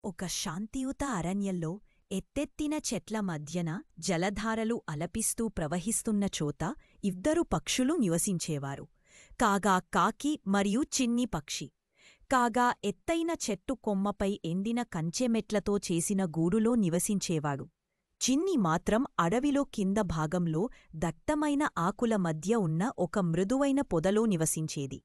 ఒక శాంతియుత అరణ్యంలో ఎత్తెత్తిన చెట్ల మధ్యన జలధారలు అలపిస్తూ ప్రవహిస్తున్న చోట ఇద్దరు పక్షులు నివసించేవారు. కాగా కాకి మరియు చిన్ని పక్షి. కాగా ఎత్తైన చెట్టు కొమ్మపై ఎండిన కంచెమెట్లతో చేసిన గూడులో నివసించేవాడు. చిన్ని మాత్రం అడవిలో కింద భాగంలో దట్టమైన ఆకుల మధ్య ఉన్న ఒక మృదువైన పొదలో నివసించేది.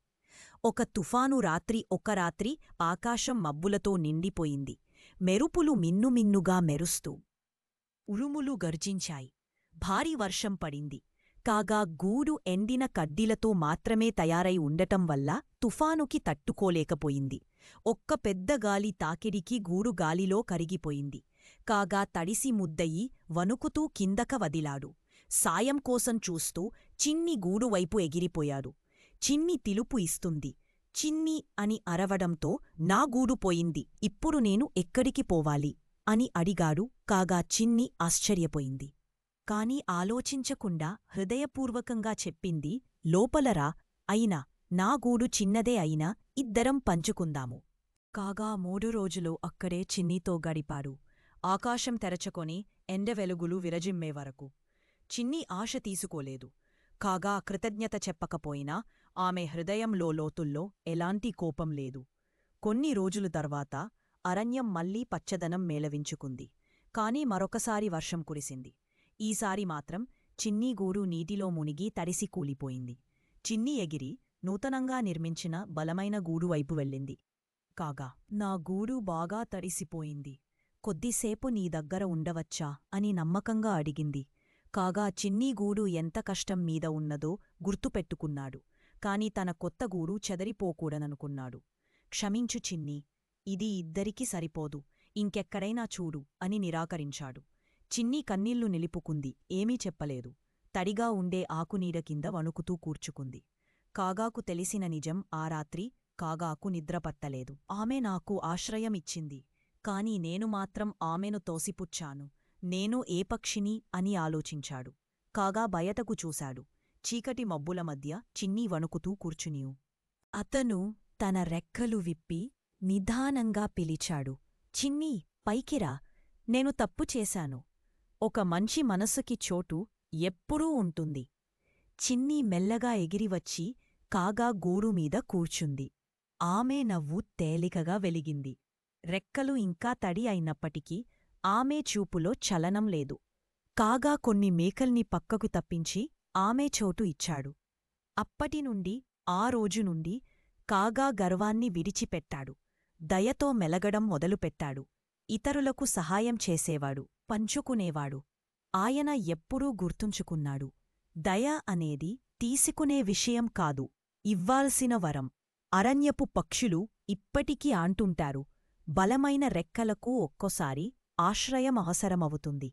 ఒక తుఫాను రాత్రి ఆకాశం మబ్బులతో నిండిపోయింది. మెరుపులు మిన్నుమిన్నుగా మెరుస్తూ ఉరుములు గర్జించాయి. భారీ వర్షం పడింది. కాగా గూడు ఎండిన కడ్డీలతో మాత్రమే తయారై ఉండటం వల్ల తుఫానుకి తట్టుకోలేకపోయింది. ఒక్క పెద్ద గాలి తాకిడికి గూడు గాలిలో కరిగిపోయింది. కాగా తడిసి ముద్దయి వణుకుతూ కిందక వదిలాడు. సాయం కోసం చూస్తూ చిన్ని గూడువైపు ఎగిరిపోయాడు. చిన్ని పిలుపు ఇస్తుంది. చిన్ని అని అరవడంతో నా గూడు పోయింది, ఇప్పుడు నేను ఎక్కడికి పోవాలి అని అడిగాడు. కాగా చిన్ని ఆశ్చర్యపోయింది. కాని ఆలోచించకుండా హృదయపూర్వకంగా చెప్పింది, లోపలరా, అయినా నా గూడు చిన్నదే అయినా ఇద్దరం పంచుకుందాము. కాగా 3 రోజులు అక్కడే చిన్నితో గడిపాడు. ఆకాశం తెరచుకొని ఎండవెలుగులు విరజిమ్మే వరకు. చిన్ని ఆశ తీసుకోలేదు. కాగా కృతజ్ఞత చెప్పకపోయినా ఆమె హృదయంలో లోతుల్లో ఎలాంటి కోపం లేదు. కొన్ని రోజులు తర్వాత అరణ్యం మళ్లీ పచ్చదనం మేళవించుకుంది. కాని మరొకసారి వర్షం కురిసింది. ఈసారి మాత్రం చిన్ని గూడు నీటిలో మునిగి తడిసి కూలిపోయింది. చిన్ని ఎగిరి నూతనంగా నిర్మించిన బలమైన గూడువైపు వెళ్ళింది. కాగా నా గూడు బాగా తడిసిపోయింది, కొద్దిసేపు నీ దగ్గర ఉండవచ్చా అని నమ్మకంగా అడిగింది. కాగా చిన్ని గూడు ఎంత కష్టం మీద ఉన్నదో గుర్తుపెట్టుకున్నాడు. కాని తన కొత్త గూడు చెదరిపోకూడననుకున్నాడు. క్షమించు చిన్నీ, ఇది ఇద్దరికీ సరిపోదు, ఇంకెక్కడైనా చూడు అని నిరాకరించాడు. చిన్ని కన్నీళ్లు నిలుపుకుంది. ఏమీ చెప్పలేదు. తడిగా ఉండే ఆకునీడ కింద వణుకుతూ కూర్చుకుంది. కాగాకు తెలిసిన నిజం ఆ రాత్రి కాగాకు నిద్రపట్టలేదు. ఆమె నాకు ఆశ్రయమిచ్చింది, కాని నేను మాత్రం ఆమెను తోసిపుచ్చాను. నేను ఏ పక్షిని అని ఆలోచించాడు. కాగా బయటకు చూశాడు. చీకటి మబ్బుల మధ్య చిన్ని వణుకుతూ కూర్చునియు. అతను తన రెక్కలు విప్పి నిదానంగా పిలిచాడు. చిన్నీ, పైకిరా, నేను తప్పు చేశాను. ఒక మంచి మనసుకి చోటు ఎప్పుడూ ఉంటుంది. చిన్ని మెల్లగా ఎగిరివచ్చి కాగా గూడుమీద కూర్చుంది. ఆమె నవ్వు తేలికగా వెలిగింది. రెక్కలు ఇంకా తడి అయినప్పటికీ ఆమె చూపులో చలనం లేదు. కాగా కొన్ని మేకల్ని పక్కకు తప్పించి ఆమె చోటు ఇచ్చాడు. అప్పటినుండి ఆ రోజునుండి కాగా గర్వాన్ని విడిచిపెట్టాడు. దయతో మెలగడం మొదలుపెట్టాడు. ఇతరులకు సహాయం చేసేవాడు, పంచుకునేవాడు. ఆయన ఎప్పుడూ గుర్తుంచుకున్నాడు, దయ అనేది తీసుకునే విషయం కాదు, ఇవ్వాల్సిన వరం. అరణ్యపు పక్షులు ఇప్పటికీ అంటుంటారు, బలమైన రెక్కలకు ఒక్కోసారి ఆశ్రయం అవసరమవుతుంది.